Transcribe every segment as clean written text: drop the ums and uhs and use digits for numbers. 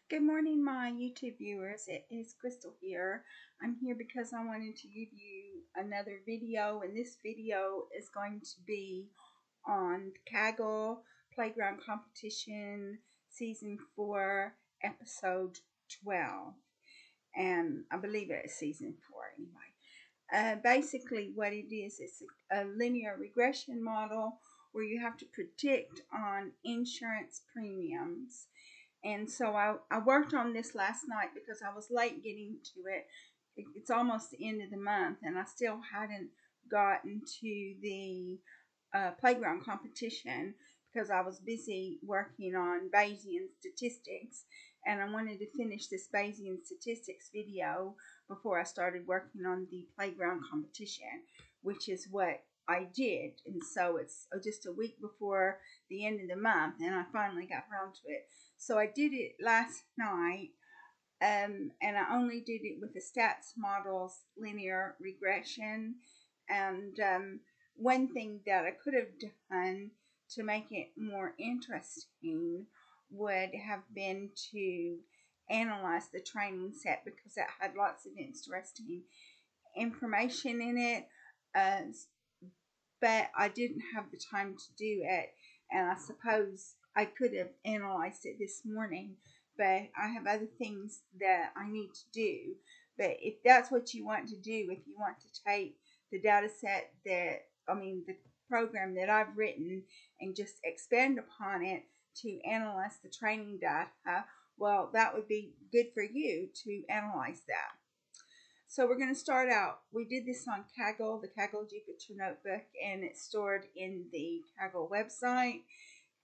Good morning, my YouTube viewers. It is Crystal here. I'm here because I wanted to give you another video, and this video is going to be on Kaggle Playground Competition Season 4, Episode 12. And I believe it is Season 4 anyway. Basically, what it is, it's a linear regression model where you have to predict on insurance premiums. And so I worked on this last night because I was late getting to it. It's almost the end of the month, and I still hadn't gotten to the playground competition because I was busy working on Bayesian statistics, and I wanted to finish this Bayesian statistics video before I started working on the playground competition, which is what I did. And so it's just a week before the end of the month, and I finally got around to it. So I did it last night, and I only did it with the statsmodels linear regression. And one thing that I could have done to make it more interesting would have been to analyze the training set, because it had lots of interesting information in it. But I didn't have the time to do it, and I suppose I could have analyzed it this morning, but I have other things that I need to do. But if that's what you want to do, if you want to take the data set the program that I've written and just expand upon it to analyze the training data, well, that would be good for you to analyze that. So we're going to start out. We did this on Kaggle, the Kaggle Jupyter Notebook, and it's stored in the Kaggle website.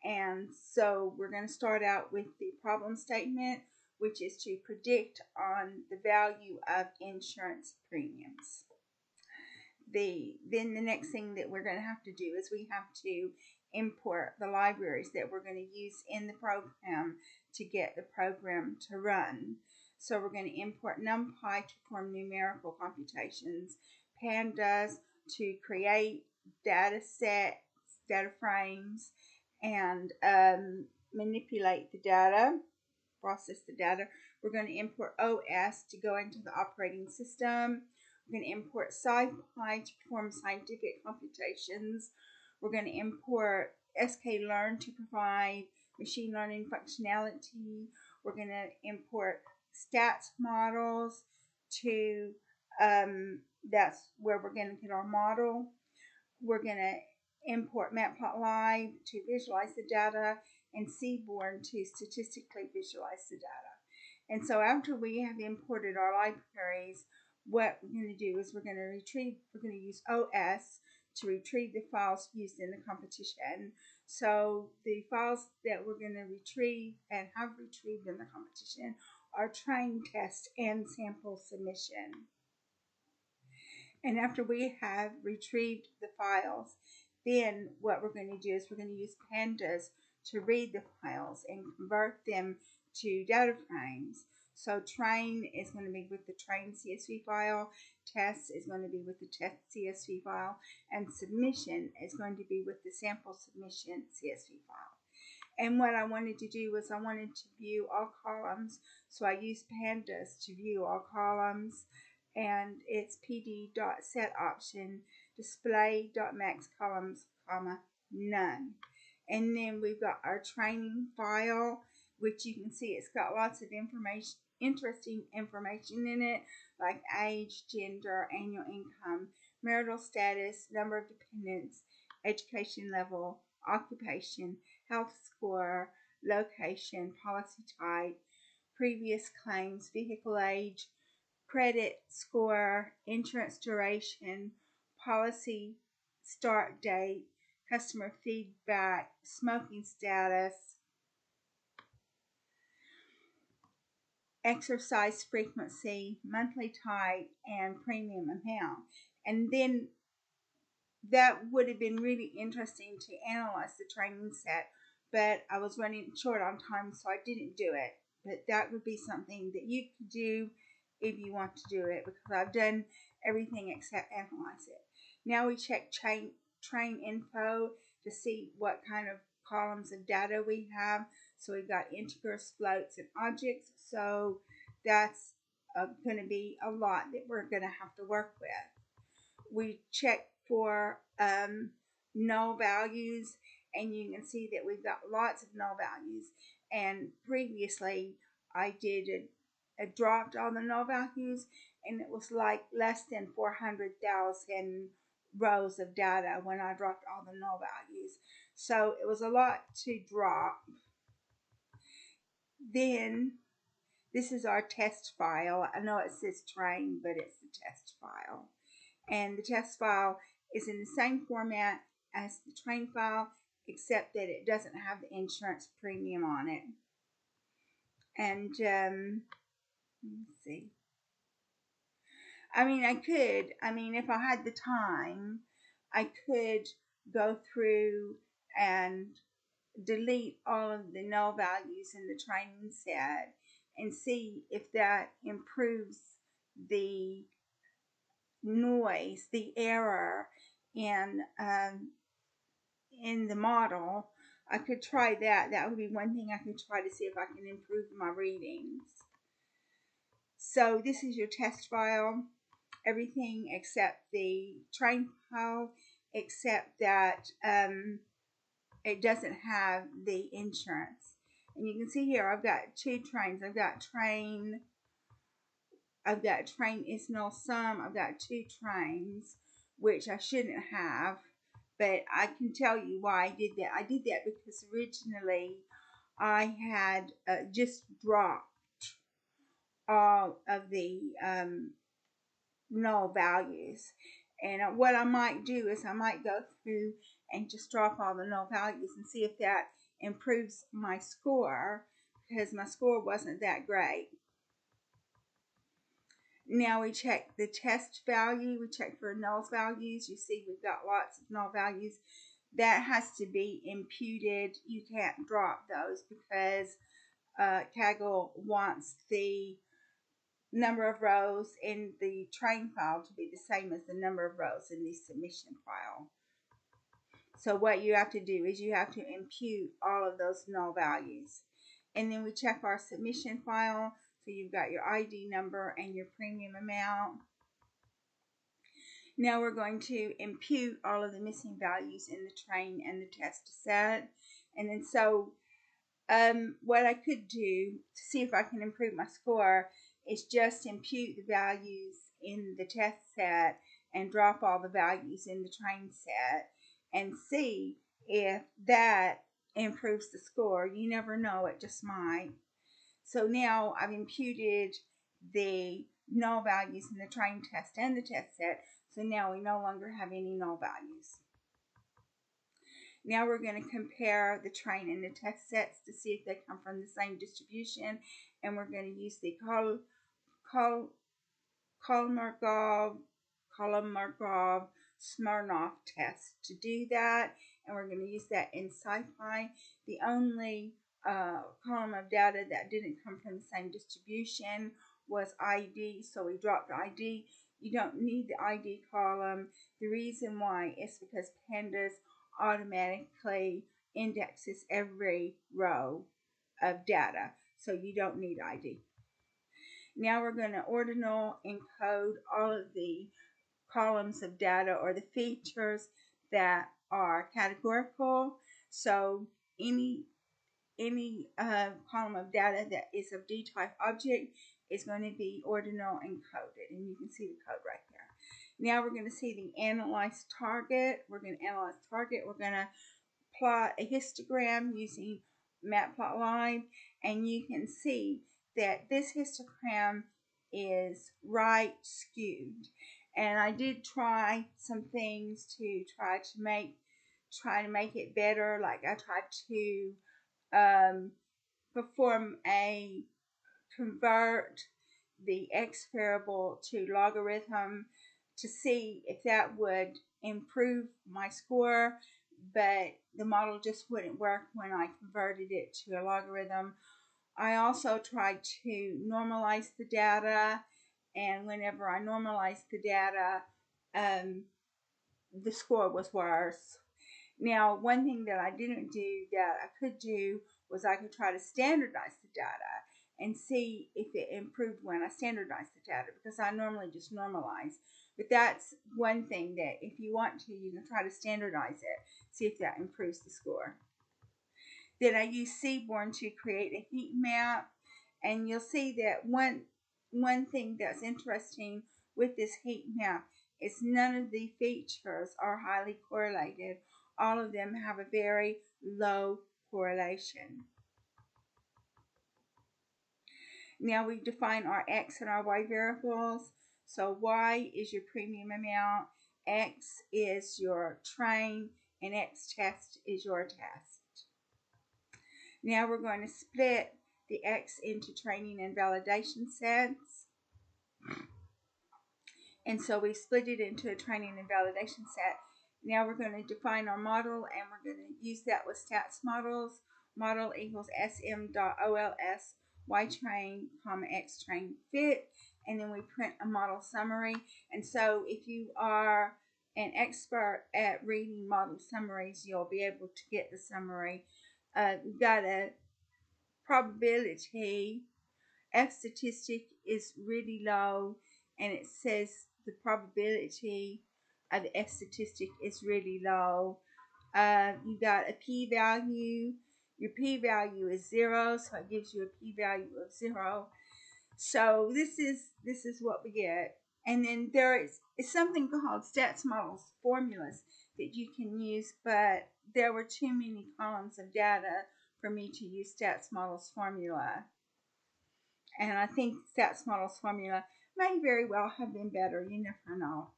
And so we're going to start out with the problem statement, which is to predict on the value of insurance premiums. Then the next thing that we're going to have to do is we have to import the libraries that we're going to use in the program to get the program to run. So we're going to import NumPy to perform numerical computations, pandas to create data sets, data frames, and manipulate the data, process the data. We're going to import OS to go into the operating system. We're going to import SciPy to perform scientific computations. We're going to import sklearn to provide machine learning functionality. We're going to import statsmodels to, that's where we're going to get our model. We're going to import Matplotlib to visualize the data, and Seaborn to statistically visualize the data. And so after we have imported our libraries, what we're going to do is we're going to use OS to retrieve the files used in the competition. So the files that we're going to retrieve and have retrieved in the competition are train test and sample submission. And after we have retrieved the files, then what we're going to do is we're going to use pandas to read the files and convert them to data frames. So train is going to be with the train CSV file, test is going to be with the test CSV file, and submission is going to be with the sample submission CSV file. And what I wanted to do was I wanted to view all columns, so I used pandas to view all columns, and it's pd.set option display.max columns, none. And then we've got our training file, which you can see it's got lots of information, interesting information in it, like age, gender, annual income, marital status, number of dependents, education level, occupation, health score, location, policy type, previous claims, vehicle age, credit score, insurance duration, policy start date, customer feedback, smoking status, exercise frequency, monthly type, and premium amount. And then that would have been really interesting to analyze the training set, but I was running short on time, so I didn't do it. But that would be something that you could do if you want to do it, because I've done everything except analyze it. Now we check train info to see what kind of columns of data we have. So we've got integers, floats, and objects. So that's going to be a lot that we're going to have to work with. We check for null values, and you can see that we've got lots of null values. And previously I dropped all the null values, and it was like less than 400,000 rows of data when I dropped all the null values. So it was a lot to drop. Then this is our test file. I know it says train, but it's the test file. And the test file is in the same format as the train file, except that it doesn't have the insurance premium on it. And let's see. If I had the time, I could go through and delete all of the null values in the training set and see if that improves the noise, the error in the model. I could try that. That would be one thing I could try to see if I can improve my readings. So this is your test file. Everything except the train file, except that it doesn't have the insurance. And you can see here I've got two trains. I've got train is null sum. I've got two trains, which I shouldn't have, but I can tell you why I did that. I did that because originally I had just dropped all of the null values. And what I might do is I might go through and just drop all the null values and see if that improves my score, because my score wasn't that great. Now we check the test value. We check for null values. You see we've got lots of null values. That has to be imputed. You can't drop those because Kaggle wants the number of rows in the train file to be the same as the number of rows in the submission file. So what you have to do is you have to impute all of those null values. And then we check our submission file. So you've got your ID number and your premium amount. Now we're going to impute all of the missing values in the train and the test set. And then what I could do to see if I can improve my score is just impute the values in the test set and drop all the values in the train set and see if that improves the score. You never know, it just might. So now I've imputed the null values in the train test and the test set, so now we no longer have any null values. Now we're going to compare the train and the test sets to see if they come from the same distribution, and we're going to use the Kolmogorov Smirnov test to do that, and we're going to use that in SciPy. The only column of data that didn't come from the same distribution was ID, so we dropped ID. You don't need the ID column. The reason why is because Pandas automatically indexes every row of data, so you don't need ID. Now we're going to ordinal encode all of the columns of data or the features that are categorical. So any column of data that is of D-type object is going to be ordinal encoded, and you can see the code right there. Now we're going to see the analyze target. We're going to analyze target. We're going to plot a histogram using Matplotlib, and you can see that this histogram is right skewed. And I did try some things to try to make it better. Like I tried to convert the x variable to logarithm to see if that would improve my score, but the model just wouldn't work when I converted it to a logarithm. I also tried to normalize the data, and whenever I normalized the data, the score was worse. Now, one thing that I didn't do that I could do was I could try to standardize the data and see if it improved when I standardized the data, because I normally just normalize. But that's one thing that if you want to, you can try to standardize it, see if that improves the score. Then I use Seaborn to create a heat map, and you'll see that one thing that's interesting with this heat map is none of the features are highly correlated. All of them have a very low correlation. Now we define our X and our Y variables. So Y is your premium amount, X is your train, and X test is your test. Now we're going to split the X into training and validation sets. And so we split it into a training and validation set. Now we're going to define our model, and we're going to use that with statsmodels. Model equals sm.ols ytrain, xtrain fit, and then we print a model summary. And so if you are an expert at reading model summaries, you'll be able to get the summary. We've got a probability. F statistic is really low, and it says the probability of the F statistic is really low. You got a p-value. Your p-value is 0, so it gives you a p-value of 0. So this is what we get. And then there is something called statsmodels formulas that you can use, but there were too many columns of data for me to use statsmodels formula. And I think statsmodels formula may very well have been better. You never know.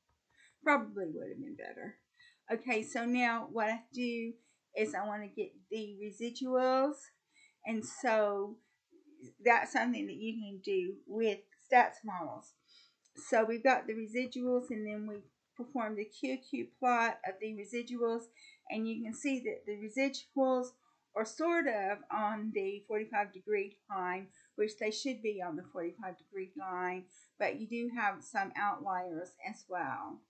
Probably would have been better. Okay, so now what I do is I want to get the residuals. And so that's something that you can do with statsmodels. So we've got the residuals, and then we perform the QQ plot of the residuals. And you can see that the residuals are sort of on the 45-degree line, which they should be on the 45-degree line, but you do have some outliers as well.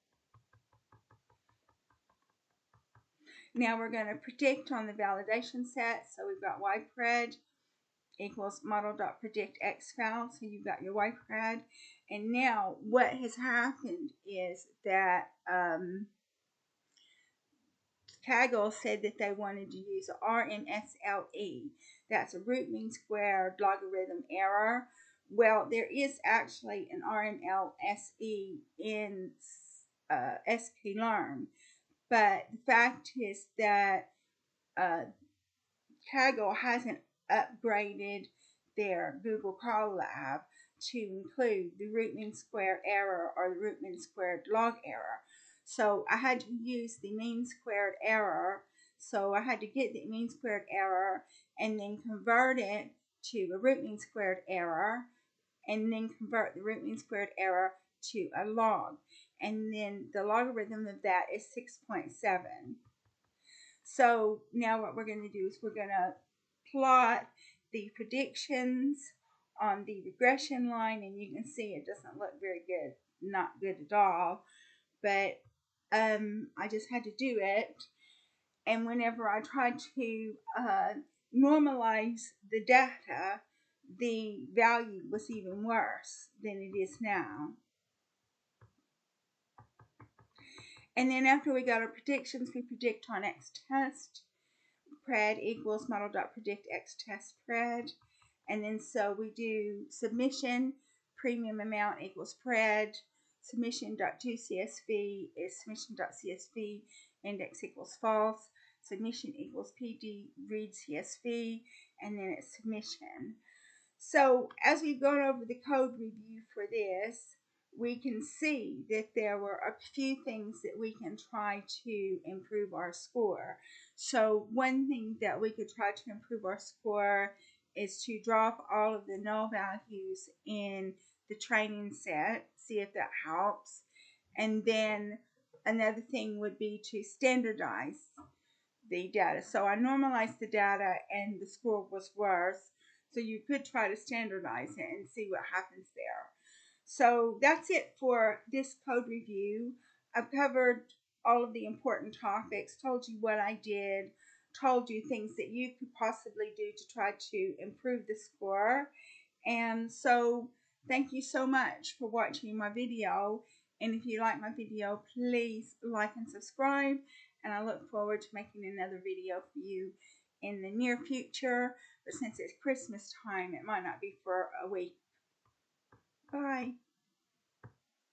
Now we're going to predict on the validation set. So we've got ypred equals model.predict xval. So you've got your ypred. And now what has happened is that Kaggle said that they wanted to use RMSLE. That's a root mean squared logarithm error. Well, there is actually an RMLSE in sklearn, but the fact is that Kaggle hasn't upgraded their Google Colab to include the root mean squared error or the root mean squared log error. So I had to use the mean squared error. So I had to get the mean squared error and then convert it to a root mean squared error, and then convert the root mean squared error to a log. And then the logarithm of that is 6.7. So now what we're going to do is we're going to plot the predictions on the regression line, and you can see it doesn't look very good, not good at all, but I just had to do it. And whenever I tried to normalize the data, the value was even worse than it is now. And then after we got our predictions, we predict on X test. Pred equals model.predict X test pred. And then so we do submission, premium amount equals pred. Submission.toCSV is submission.csv, index equals false. Submission equals PD read CSV, and then it's submission. So as we've gone over the code review for this, we can see that there were a few things that we can try to improve our score. So one thing that we could try to improve our score is to drop all of the null values in the training set, see if that helps. And then another thing would be to standardize the data. So I normalized the data and the score was worse. So you could try to standardize it and see what happens there. So that's it for this code review. I've covered all of the important topics, told you what I did. told you things that you could possibly do to try to improve the score. And so thank you so much for watching my video. And if you like my video, please like and subscribe. And I look forward to making another video for you in the near future. But since it's Christmas time, it might not be for a week. Bye.